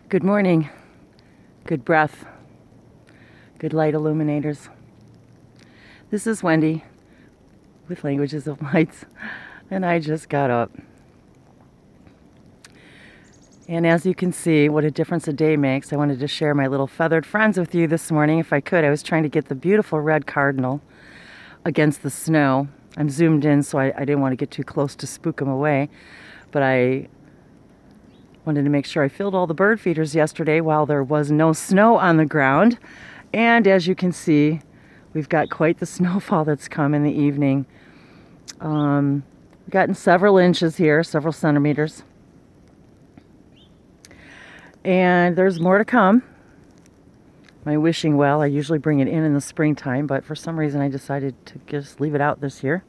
Good morning, good breath, good light illuminators. This is Wendy with Languages of Lights, and I just got up. And as you can see, what a difference a day makes. I wanted to share my little feathered friends with you this morning if I could. I was trying to get the beautiful red cardinal against the snow. I'm zoomed in, so I didn't want to get too close to spook them away, but I wanted to make sure I filled all the bird feeders yesterday while there was no snow on the ground. And as you can see, we've got quite the snowfall that's come in the evening. We've gotten several inches here, several centimeters. And there's more to come. My wishing well, I usually bring it in the springtime, but for some reason I decided to just leave it out this year.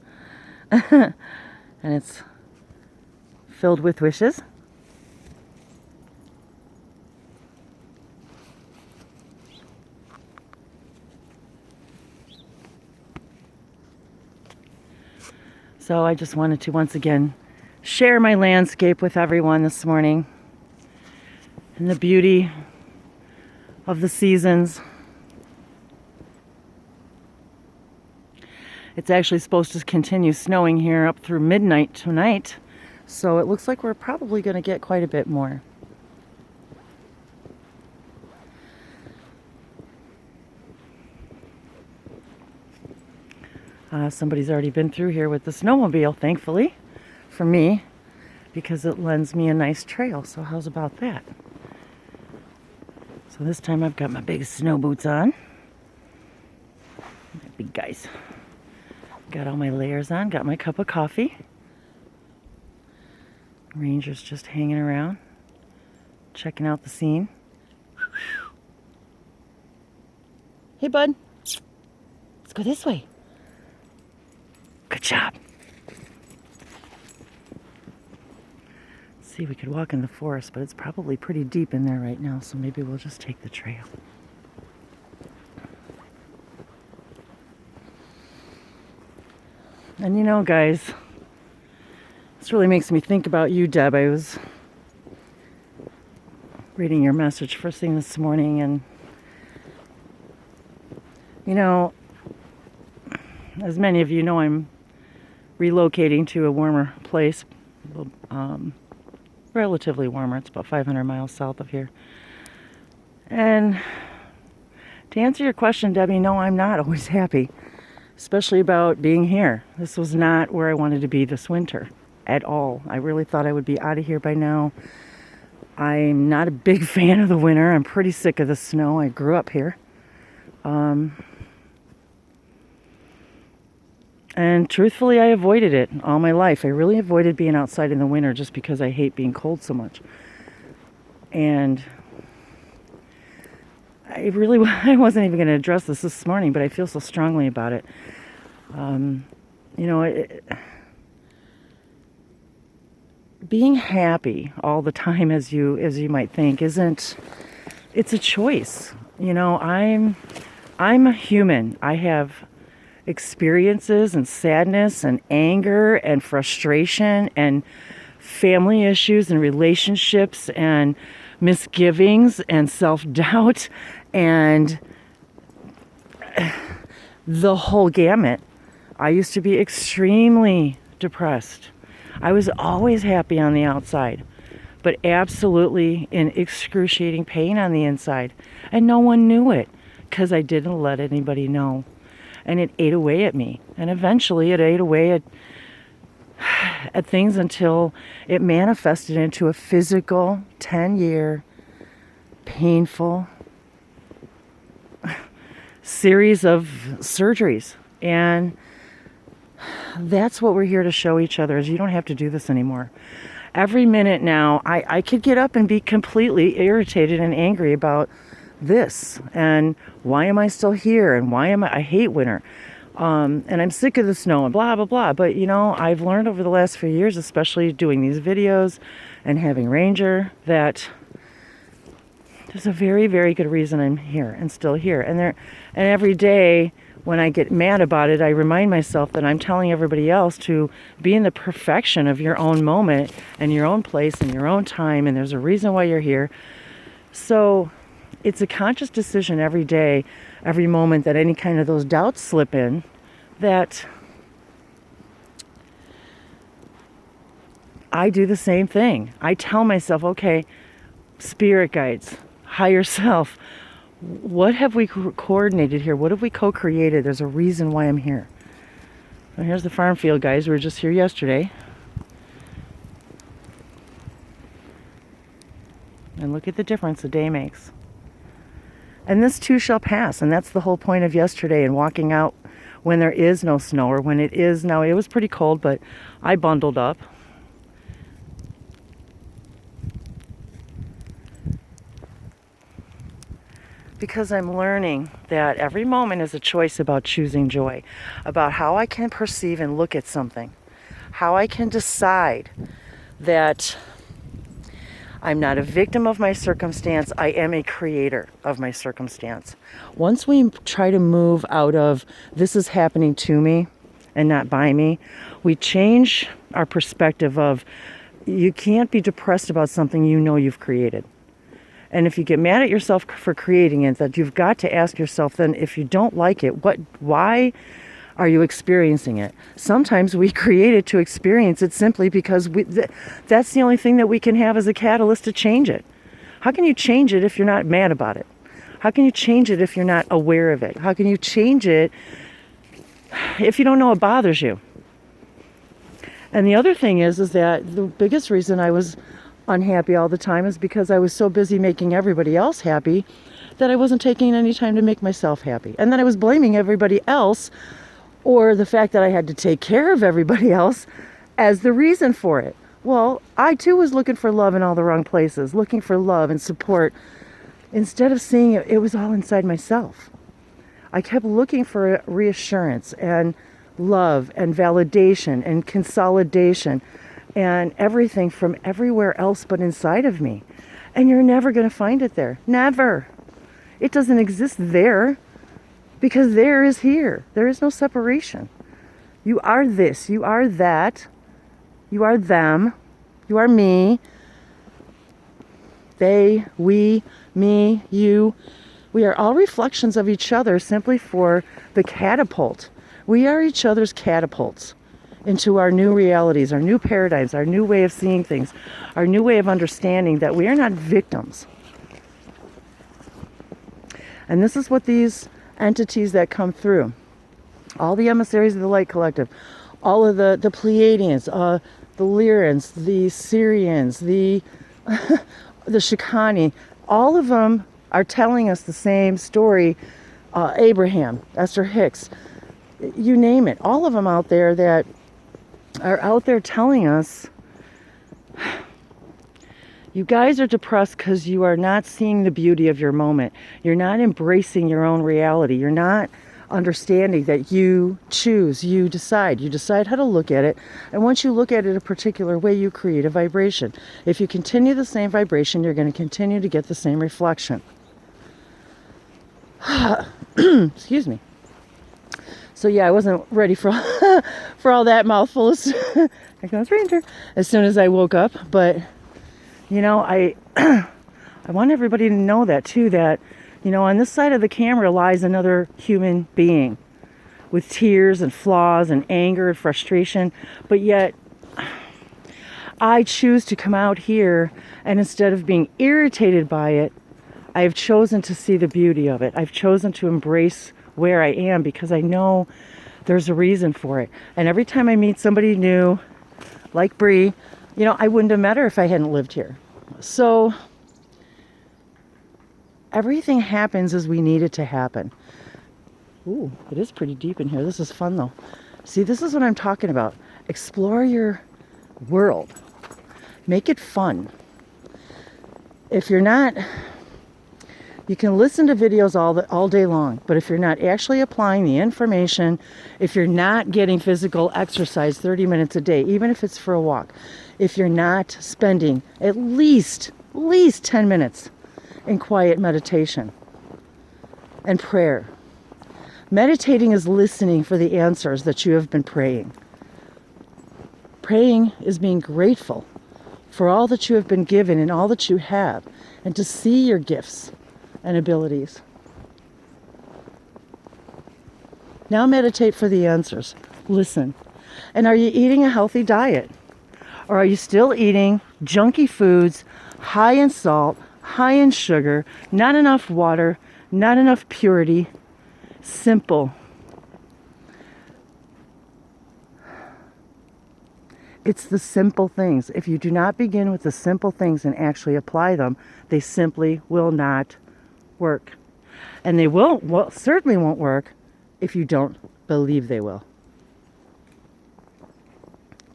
And it's filled with wishes. So I just wanted to once again share my landscape with everyone this morning and the beauty of the seasons. It's actually supposed to continue snowing here up through midnight tonight, so it looks like we're probably going to get quite a bit more. Somebody's already been through here with the snowmobile, thankfully, for me, because it lends me a nice trail. So how's about that? So this time I've got my big snow boots on. My big guys. Got all my layers on, got my cup of coffee. Ranger's just hanging around, checking out the scene. Hey, bud. Let's go this way. Good job. See, we could walk in the forest, but it's probably pretty deep in there right now, so maybe we'll just take the trail. And you know, guys, this really makes me think about you, Deb. I was reading your message first thing this morning, and you know, as many of you know, I'm relocating to a warmer place, relatively warmer. It's about 500 miles south of here. And to answer your question, Debbie, no, I'm not always happy, especially about being here. This was not where I wanted to be this winter at all. I really thought I would be out of here by now. I'm not a big fan of the winter. I'm pretty sick of the snow. I grew up here. And truthfully, I avoided it all my life. I really avoided being outside in the winter just because I hate being cold so much. And I wasn't even going to address this morning, but I feel so strongly about it. Being happy all the time, as you might think, it's a choice. You know, I'm a human. I have experiences and sadness and anger and frustration and family issues and relationships and misgivings and self-doubt and the whole gamut. I used to be extremely depressed. I was always happy on the outside, but absolutely in excruciating pain on the inside. And no one knew it because I didn't let anybody know. And it ate away at me. And eventually it ate away at things until it manifested into a physical, 10-year, painful series of surgeries. And that's what we're here to show each other, is you don't have to do this anymore. Every minute now, I could get up and be completely irritated and angry about this and why am I still here and I hate winter, and I'm sick of the snow and blah blah blah. But you know, I've learned over the last few years, especially doing these videos and having Ranger, that there's a very, very good reason I'm here and still here. And every day when I get mad about it, I remind myself that I'm telling everybody else to be in the perfection of your own moment and your own place and your own time, and there's a reason why you're here. So it's a conscious decision every day, every moment that any kind of those doubts slip in, that I do the same thing. I tell myself, okay, spirit guides, higher self, what have we coordinated here? What have we co-created? There's a reason why I'm here. Well, here's the farm field, guys. We were just here yesterday. And look at the difference a day makes. And this too shall pass. And that's the whole point of yesterday and walking out when there is no snow, or when it is now. It was pretty cold, but I bundled up. Because I'm learning that every moment is a choice about choosing joy, about how I can perceive and look at something, how I can decide that I'm not a victim of my circumstance, I am a creator of my circumstance. Once we try to move out of this is happening to me and not by me, we change our perspective of you can't be depressed about something you know you've created. And if you get mad at yourself for creating it, that you've got to ask yourself then, if you don't like it, why are you experiencing it? Sometimes we create it to experience it simply because that's the only thing that we can have as a catalyst to change it. How can you change it if you're not mad about it? How can you change it if you're not aware of it? How can you change it if you don't know it bothers you? And the other thing is that the biggest reason I was unhappy all the time is because I was so busy making everybody else happy that I wasn't taking any time to make myself happy. And then I was blaming everybody else, or the fact that I had to take care of everybody else, as the reason for it. Well, I too was looking for love in all the wrong places, looking for love and support, instead of seeing it was all inside myself. I kept looking for reassurance and love and validation and consolidation and everything from everywhere else but inside of me. And you're never going to find it there. Never. It doesn't exist there, because there is here. There is no separation. You are this. You are that. You are them. You are me. They, we, me, you. We are all reflections of each other simply for the catapult. We are each other's catapults into our new realities, our new paradigms, our new way of seeing things, our new way of understanding that we are not victims. And this is what these entities that come through, all the emissaries of the light collective, all of the Pleiadians, the Lyrans, the Syrians, the the Shikani, all of them are telling us the same story. Abraham, Esther Hicks, you name it, all of them out there that are out there telling us, you guys are depressed because you are not seeing the beauty of your moment. You're not embracing your own reality. You're not understanding that you choose, you decide how to look at it. And once you look at it a particular way, you create a vibration. If you continue the same vibration, you're going to continue to get the same reflection. Excuse me. So yeah, I wasn't ready for for all that mouthful. Here comes Ranger. As soon as I woke up, but you know, I want everybody to know that too. That you know, on this side of the camera lies another human being with tears and flaws and anger and frustration. But yet, I choose to come out here, and instead of being irritated by it, I've chosen to see the beauty of it. I've chosen to embrace where I am because I know there's a reason for it. And every time I meet somebody new, like Bree, you know, I wouldn't have met her if I hadn't lived here. So everything happens as we need it to happen. Ooh, it is pretty deep in here. This is fun though. See, this is what I'm talking about. Explore your world. Make it fun. If you're not, you can listen to videos all day long, but if you're not actually applying the information, if you're not getting physical exercise 30 minutes a day, even if it's for a walk, if you're not spending at least 10 minutes in quiet meditation and prayer. Meditating is listening for the answers that you have been praying. Praying is being grateful for all that you have been given and all that you have, and to see your gifts and abilities. Now meditate for the answers. Listen. And are you eating a healthy diet? Or are you still eating junky foods, high in salt, high in sugar, not enough water, not enough purity, simple? It's the simple things. If you do not begin with the simple things and actually apply them, they simply will not work. And they certainly won't work if you don't believe they will.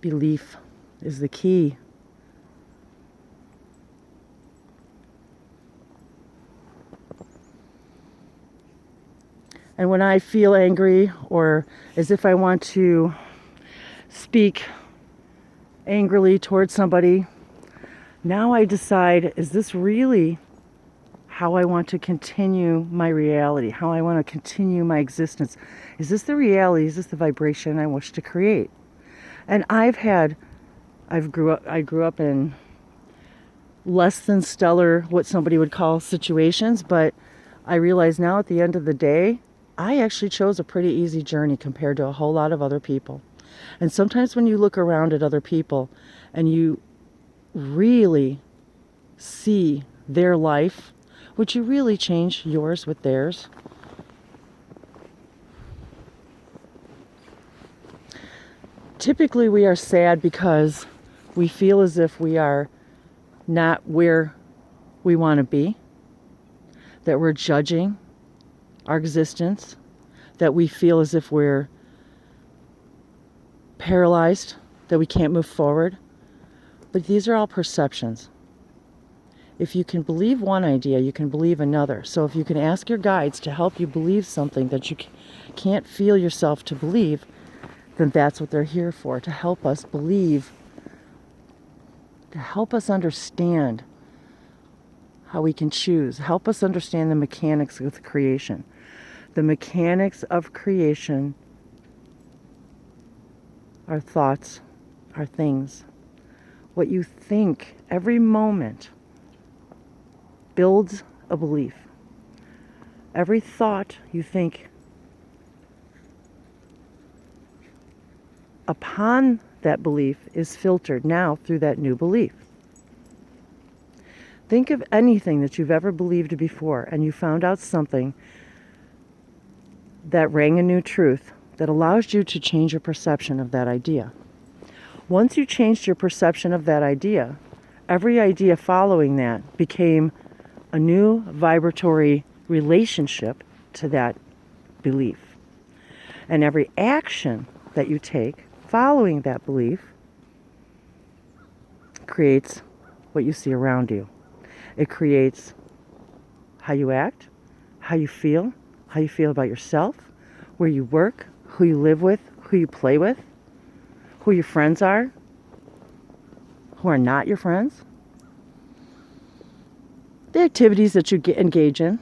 Belief is the key. And when I feel angry or as if I want to speak angrily towards somebody, now I decide, is this really how I want to continue my reality, how I want to continue my existence? Is this the reality? Is this the vibration I wish to create? And I grew up in less than stellar, what somebody would call situations, but I realize now at the end of the day, I actually chose a pretty easy journey compared to a whole lot of other people. And sometimes when you look around at other people and you really see their life, would you really change yours with theirs? Typically we are sad because we feel as if we are not where we want to be, that we're judging our existence, that we feel as if we're paralyzed, that we can't move forward. But these are all perceptions. If you can believe one idea, you can believe another. So if you can ask your guides to help you believe something that you can't feel yourself to believe, then that's what they're here for, to help us believe, to help us understand how we can choose, help us understand the mechanics of creation. The mechanics of creation are thoughts, are things. What you think every moment builds a belief. Every thought you think upon that belief is filtered now through that new belief. Think of anything that you've ever believed before and you found out something that rang a new truth that allows you to change your perception of that idea. Once you changed your perception of that idea, every idea following that became a new vibratory relationship to that belief. And every action that you take following that belief creates what you see around you. It creates how you act, how you feel about yourself, where you work, who you live with, who you play with, who your friends are, who are not your friends, the activities that you engage in.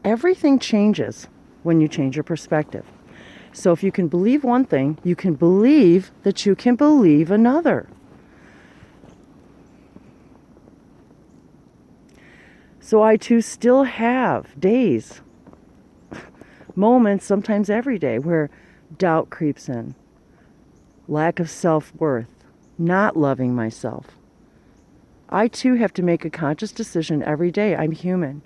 Everything changes when you change your perspective. So if you can believe one thing, you can believe that you can believe another. So I too still have days, moments, sometimes every day, where doubt creeps in, lack of self-worth, not loving myself. I too have to make a conscious decision every day, I'm human,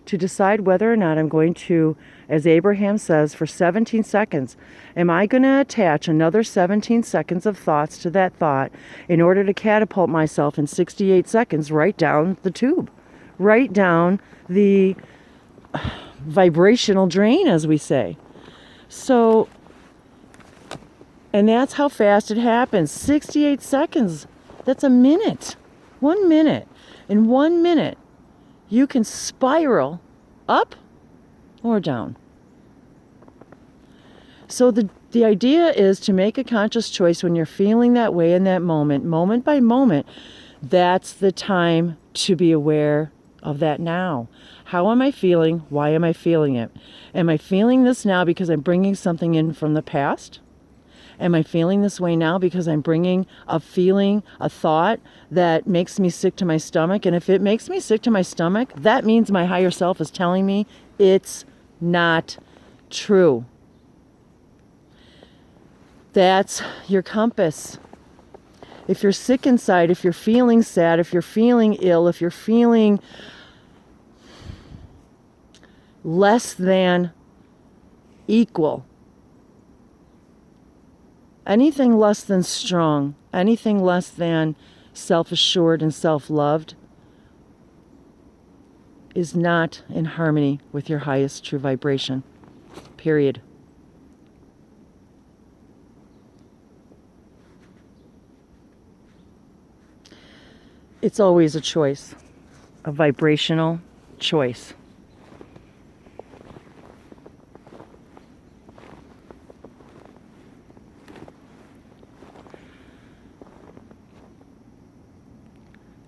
to decide whether or not I'm going to, as Abraham says, for 17 seconds, am I going to attach another 17 seconds of thoughts to that thought in order to catapult myself in 68 seconds right down the tube, right down the vibrational drain, as we say. So, and that's how fast it happens. 68 seconds. That's a minute. 1 minute. In 1 minute, you can spiral up or down. So the idea is to make a conscious choice when you're feeling that way in that moment by moment. That's the time to be aware of that now. How am I feeling? Why am I feeling it? Am I feeling this now because I'm bringing something in from the past? Am I feeling this way now because I'm bringing a feeling, a thought that makes me sick to my stomach? And if it makes me sick to my stomach, that means my higher self is telling me it's not true. That's your compass. If you're sick inside, if you're feeling sad, if you're feeling ill, if you're feeling less than equal, anything less than strong, anything less than self-assured and self-loved is not in harmony with your highest true vibration. Period. It's always a choice, a vibrational choice.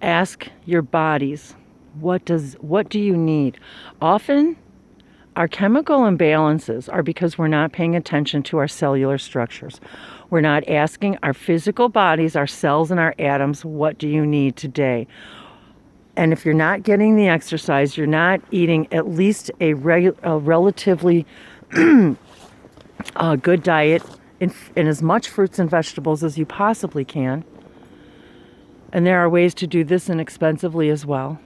Ask your bodies, what do you need? Often, our chemical imbalances are because we're not paying attention to our cellular structures. We're not asking our physical bodies, our cells and our atoms, what do you need today? And if you're not getting the exercise, you're not eating at least a relatively good diet in as much fruits and vegetables as you possibly can. And there are ways to do this inexpensively as well.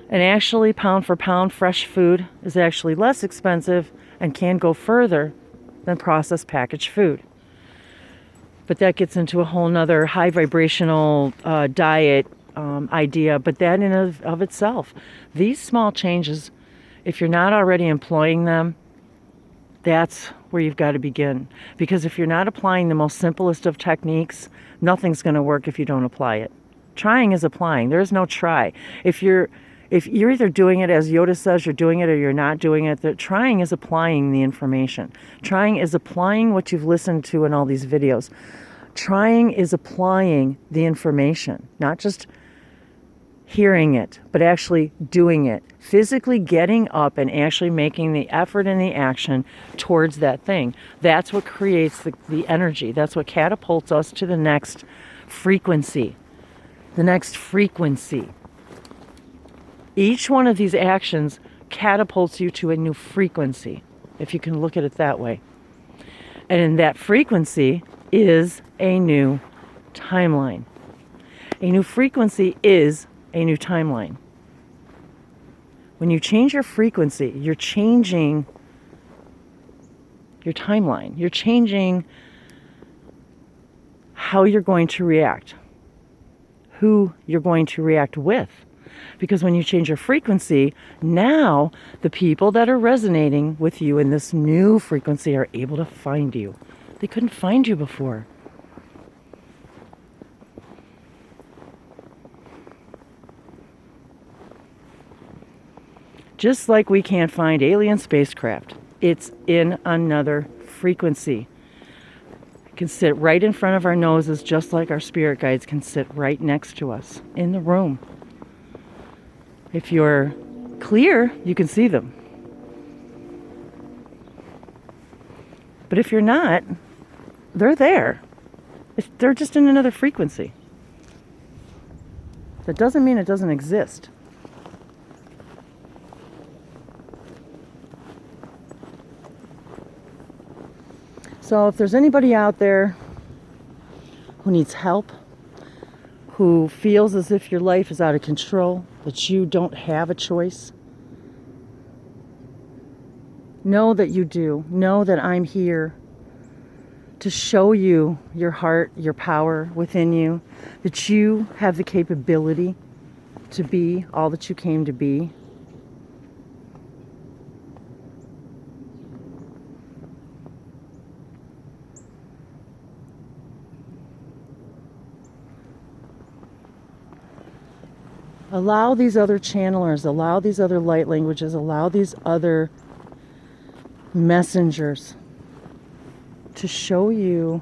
And actually, pound for pound, fresh food is actually less expensive and can go further than processed packaged food. But that gets into a whole nother high vibrational diet idea. But that in of itself, these small changes, if you're not already employing them, that's where you've got to begin. Because if you're not applying the most simplest of techniques, nothing's going to work if you don't apply it. Trying is applying. There is no try. If you're either doing it as Yoda says, you're doing it, or you're not doing it. The trying is applying the information. Trying is applying what you've listened to in all these videos. Trying is applying the information, not just hearing it, but actually doing it. Physically getting up and actually making the effort and the action towards that thing. That's what creates the energy. That's what catapults us to the next frequency. The next frequency. Each one of these actions catapults you to a new frequency, if you can look at it that way. And in that frequency is a new timeline. A new frequency is a new timeline. When you change your frequency, you're changing your timeline. You're changing how you're going to react, who you're going to react with. Because when you change your frequency, now the people that are resonating with you in this new frequency are able to find you. They couldn't find you before. Just like we can't find alien spacecraft, it's in another frequency. It can sit right in front of our noses, just like our spirit guides can sit right next to us in the room. If you're clear, you can see them. But if you're not, they're there. They're just in another frequency. That doesn't mean it doesn't exist. So if there's anybody out there who needs help, who feels as if your life is out of control, that you don't have a choice, know that you do. Know that I'm here to show you your heart, your power within you, that you have the capability to be all that you came to be. Allow these other channelers, allow these other light languages, allow these other messengers to show you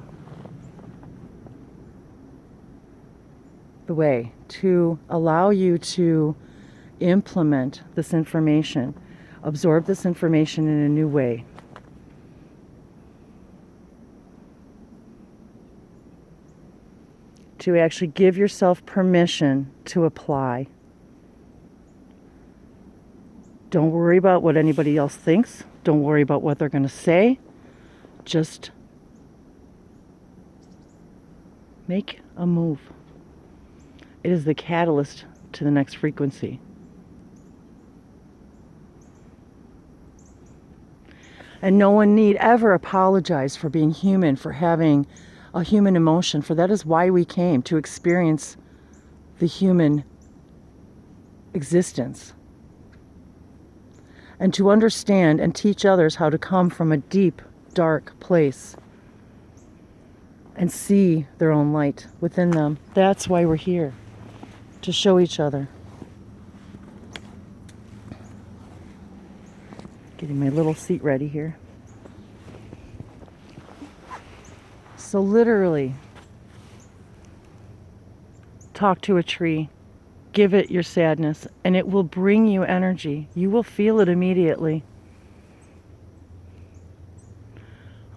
the way, to allow you to implement this information, absorb this information in a new way. to actually give yourself permission to apply. Don't worry about what anybody else thinks. Don't worry about what they're going to say. Just make a move. It is the catalyst to the next frequency. And no one need ever apologize for being human, for having a human emotion, for that is why we came, to experience the human existence. And to understand and teach others how to come from a deep, dark place and see their own light within them. That's why we're here, to show each other. Getting my little seat ready here. So literally, talk to a tree, give it your sadness, and it will bring you energy. You will feel it immediately.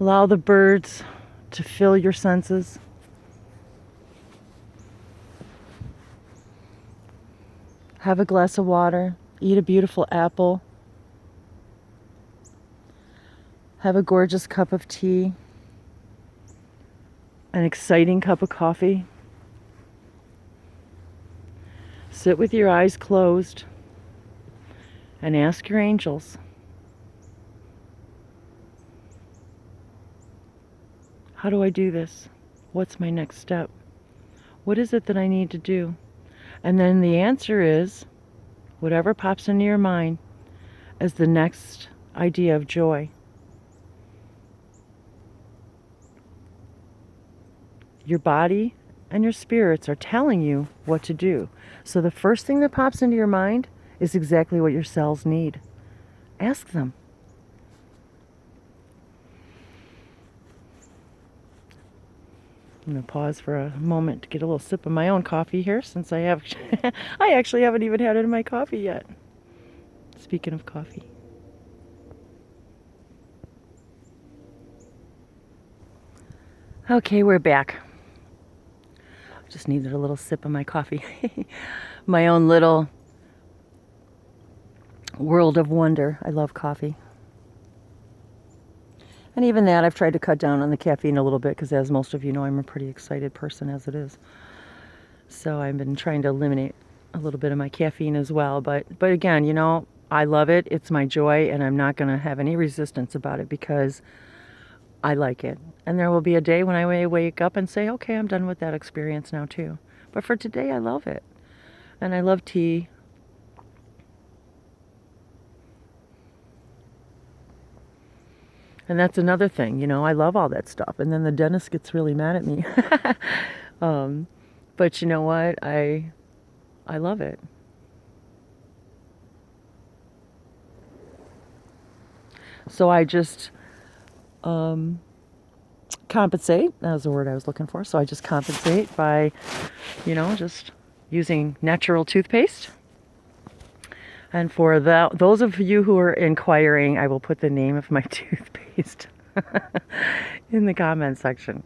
Allow the birds to fill your senses. Have a glass of water, eat a beautiful apple, have a gorgeous cup of tea, an exciting cup of coffee. Sit with your eyes closed and ask your angels, how do I do this? What's my next step? What is it that I need to do? And then the answer is whatever pops into your mind as the next idea of joy. Your body and your spirits are telling you what to do. So the first thing that pops into your mind is exactly what your cells need. Ask them. I'm going to pause for a moment to get a little sip of my own coffee here, since I actually haven't even had it in my coffee yet. Speaking of coffee. Okay, we're back. Just needed a little sip of my coffee. My own little world of wonder. I love coffee. And even that, I've tried to cut down on the caffeine a little bit, because as most of you know, I'm a pretty excited person as it is. So I've been trying to eliminate a little bit of my caffeine as well. But again, you know, I love it. It's my joy, and I'm not going to have any resistance about it, because I like it. And there will be a day when I wake up and say, okay, I'm done with that experience now too. But for today, I love it. And I love tea. And that's another thing, you know, I love all that stuff. And then the dentist gets really mad at me. But you know what? I love it. So I just compensate. That was the word I was looking for. So I just compensate by, you know, just using natural toothpaste. And for those of you who are inquiring, I will put the name of my toothpaste in the comment section.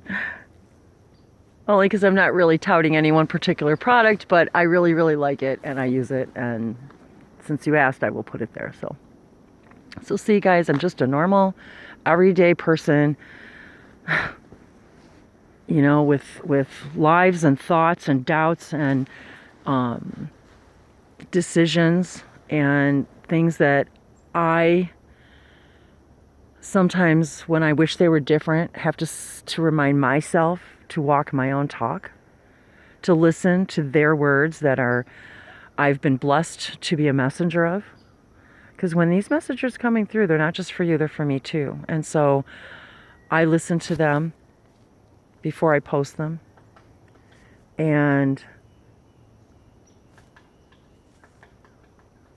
Only because I'm not really touting any one particular product, but I really, really like it and I use it. And since you asked, I will put it there. So see, guys, I'm just a normal, everyday person, you know, with lives and thoughts and doubts and decisions and things that I sometimes, when I wish they were different, have to remind myself to walk my own talk, to listen to their words that I've been blessed to be a messenger of. Because when these messages coming through, they're not just for you, they're for me too. And so I listen to them before I post them. And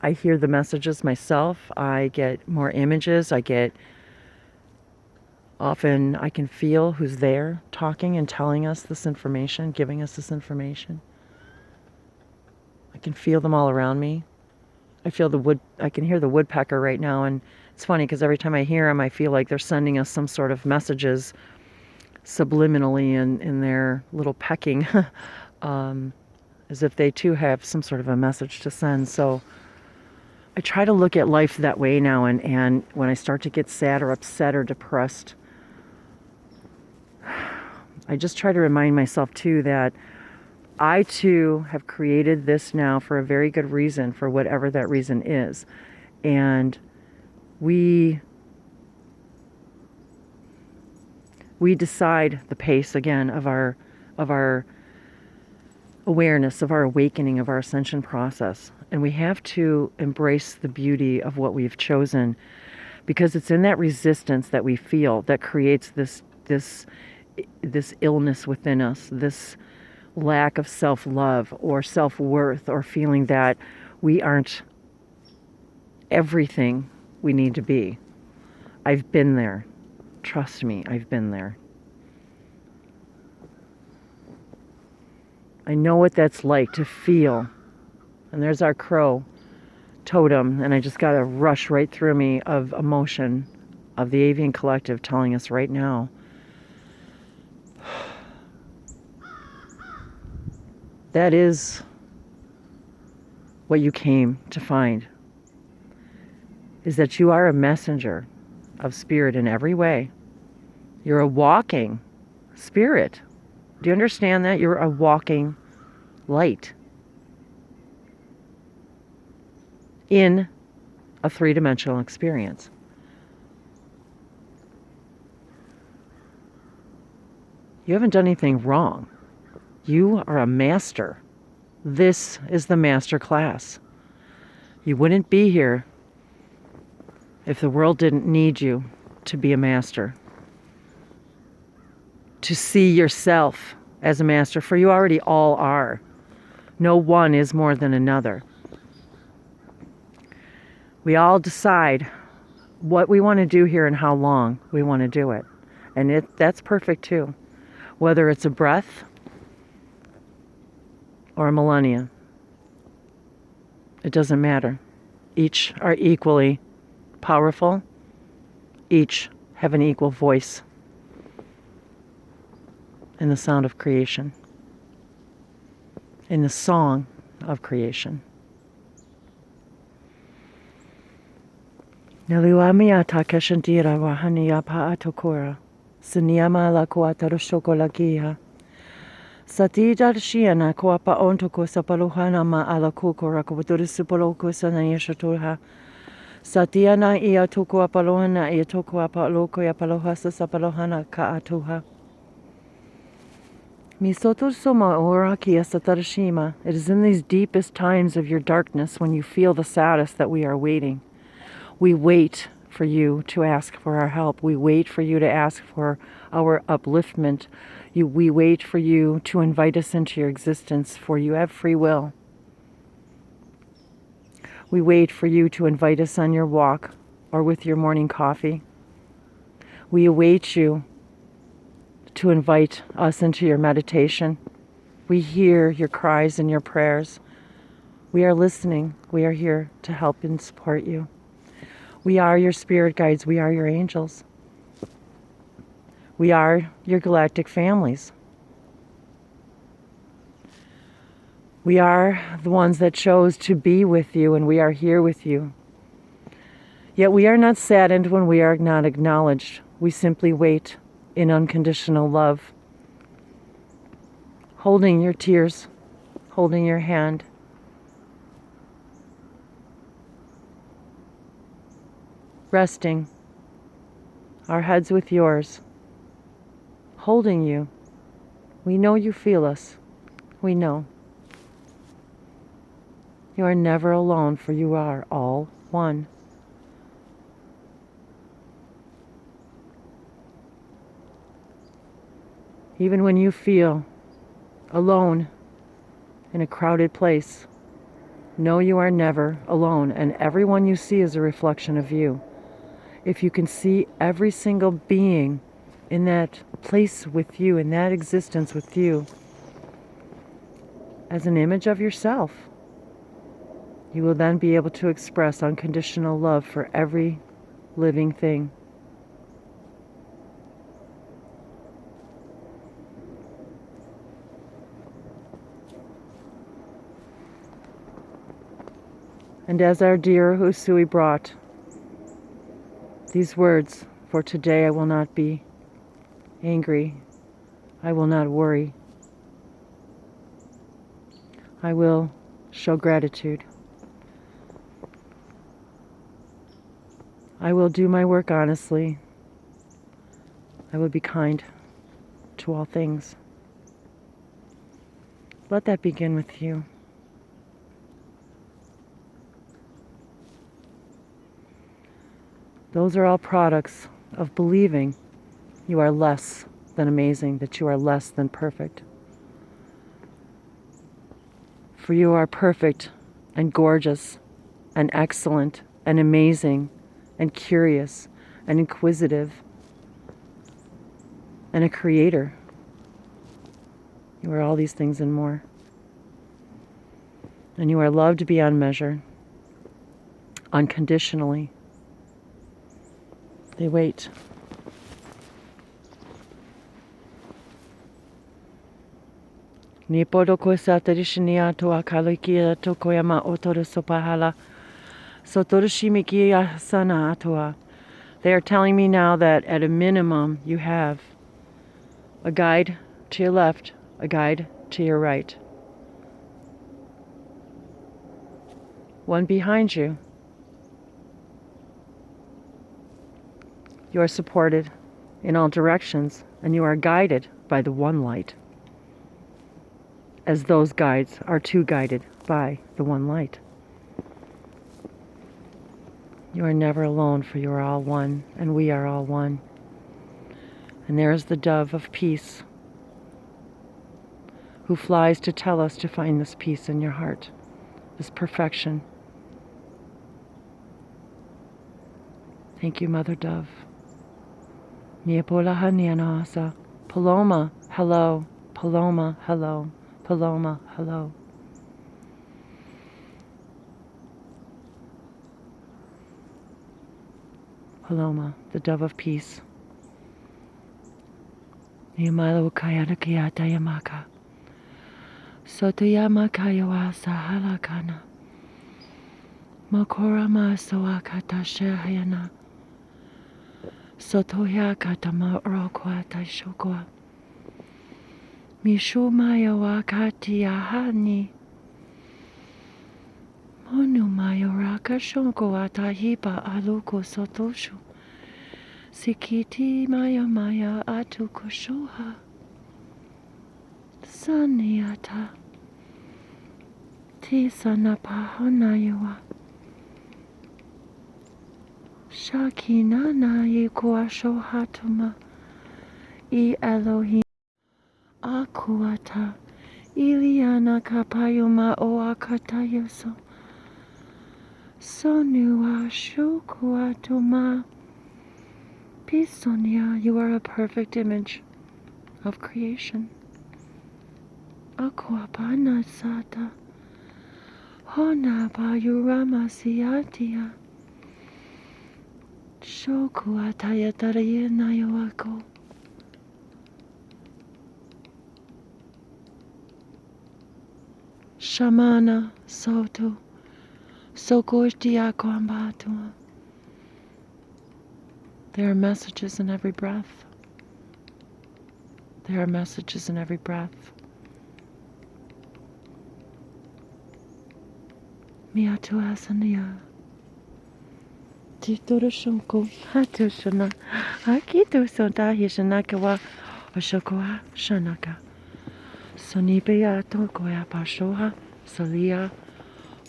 I hear the messages myself. I get more images. Often I can feel who's there talking and telling us this information, giving us this information. I can feel them all around me. I can hear the woodpecker right now, and it's funny because every time I hear them, I feel like they're sending us some sort of messages subliminally in their little pecking, as if they too have some sort of a message to send. So I try to look at life that way now, and when I start to get sad or upset or depressed, I just try to remind myself too that I too have created this now for a very good reason, for whatever that reason is. And we decide the pace again of our awareness, of our awakening, of our ascension process. And we have to embrace the beauty of what we've chosen, because it's in that resistance that we feel that creates this illness within us, this lack of self-love or self-worth, or feeling that we aren't everything we need to be. I've been there. Trust me, I've been there. I know what that's like to feel. And there's our crow totem, and I just got a rush right through me of emotion of the avian collective telling us right now, that is what you came to find, is that you are a messenger of spirit in every way. You're a walking spirit. Do you understand that? You're a walking light in a three-dimensional experience. You haven't done anything wrong. You are a master. This is the master class. You wouldn't be here if the world didn't need you to be a master, to see yourself as a master, for you already all are. No one is more than another. We all decide what we want to do here and how long we want to do it. And that's perfect too. Whether it's a breath or a millennia, it doesn't matter. Each are equally powerful. Each have an equal voice in the sound of creation, in the song of creation. Naliwamia takashantira wahania paatokura, siniama la kuataro shokolagia. Satija shiana kuapa ontoko sapaluhana ma ala kukora kubuturisipoloko sanayashatuha. Satiana ia toko apalohana ia toko apaloko ya palohasa sapalohana kaatuha. Misoto soma oraki satarashima. It is in these deepest times of your darkness when you feel the saddest that we are waiting. We wait for you to ask for our help. We wait for you to ask for our upliftment. We wait for you to invite us into your existence, for you have free will. We wait for you to invite us on your walk or with your morning coffee. We await you to invite us into your meditation. We hear your cries and your prayers. We are listening. We are here to help and support you. We are your spirit guides. We are your angels. We are your galactic families. We are the ones that chose to be with you, and we are here with you. Yet we are not saddened when we are not acknowledged. We simply wait in unconditional love, holding your tears, holding your hand. Resting our heads with yours, holding you. We know you feel us. We know. You are never alone, for you are all one. Even when you feel alone in a crowded place, know you are never alone, and everyone you see is a reflection of you. If you can see every single being in that place with you, in that existence with you, as an image of yourself, you will then be able to express unconditional love for every living thing. And as our dear Usui brought these words, for today I will not be angry, I will not worry, I will show gratitude. I will do my work honestly. I will be kind to all things. Let that begin with you. Those are all products of believing you are less than amazing, that you are less than perfect. For you are perfect and gorgeous and excellent and amazing and curious and inquisitive and a creator. You are all these things and more. And you are loved beyond measure, unconditionally. They wait. Ni podo ko sa tarishnia to akalikia to koyama otoro sopahala. Sotorishimiki asana atoa. They are telling me now that at a minimum you have a guide to your left, a guide to your right. One behind you. You are supported in all directions, and you are guided by the one light, as those guides are too guided by the one light. You are never alone, for you are all one, and we are all one. And there is the dove of peace, who flies to tell us to find this peace in your heart, this perfection. Thank you, Mother Dove. Paloma, hello. Paloma, hello. Paloma, hello. Paloma, the dove of peace. Yamalo kayana kiyata yamaka. Sotoyama kayawasa halakana. Makorama soakata shehayana. Sotoya katama rokwata shokwa. Mishumaya wakati yahani. Monumaya raka shonko atahipa aluko sotoshu. Sikiti maya atukoshoha. Saniata. Tisana pahonayawa. Shakinana yikuashohatuma. I Elohim. Akuata. Iliana kapayuma o akatayoso. Sonua shukuatuma. Pisonia, you are a perfect image of creation. Aquapana sata. Hona bayurama siatia. Shokuataya tarayena yawako. Shamana soto. Sokoshtia kwambatua. There are messages in every breath. There are messages in every breath. Miatu asania. Titoro shonko. Hatu shana. Akito sonta hishanakawa. Oshokoa shanaka. Sonipeya tokoya pashoha. Salia.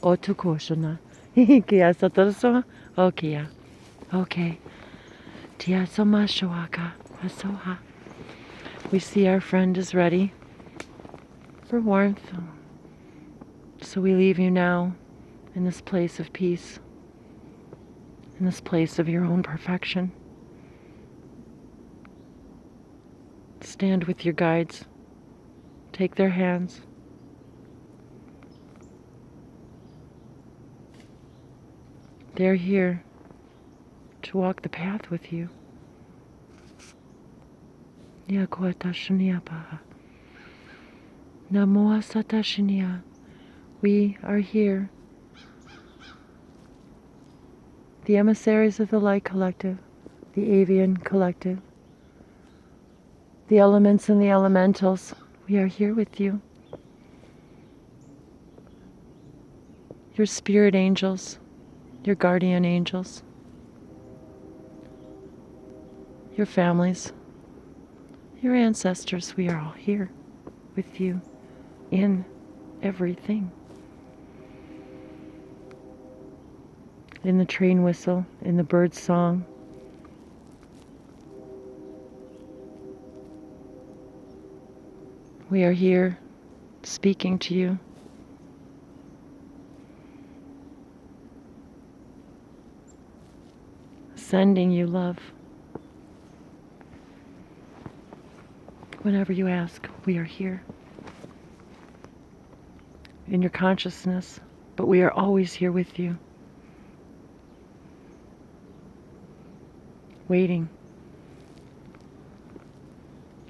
Otukoshana. Kia sotorosoha. Okia. Okay. Tia soma shoaka. Asoha. We see our friend is ready for warmth. So we leave you now in this place of peace, in this place of your own perfection. Stand with your guides. Take their hands. They're here to walk the path with you. We are here the emissaries of the Light Collective, the Avian Collective, the elements and the elementals, we are here with you. Your spirit angels, your guardian angels, your families, your ancestors, we are all here with you in everything. In the train whistle, in the bird song, we are here speaking to you. Sending you love. Whenever you ask, we are here. In your consciousness, but we are always here with you. Waiting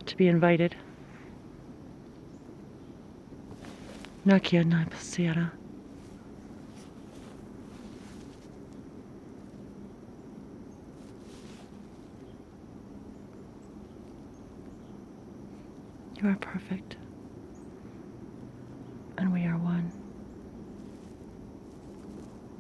to be invited. Nakia na pasera. You are perfect, and we are one.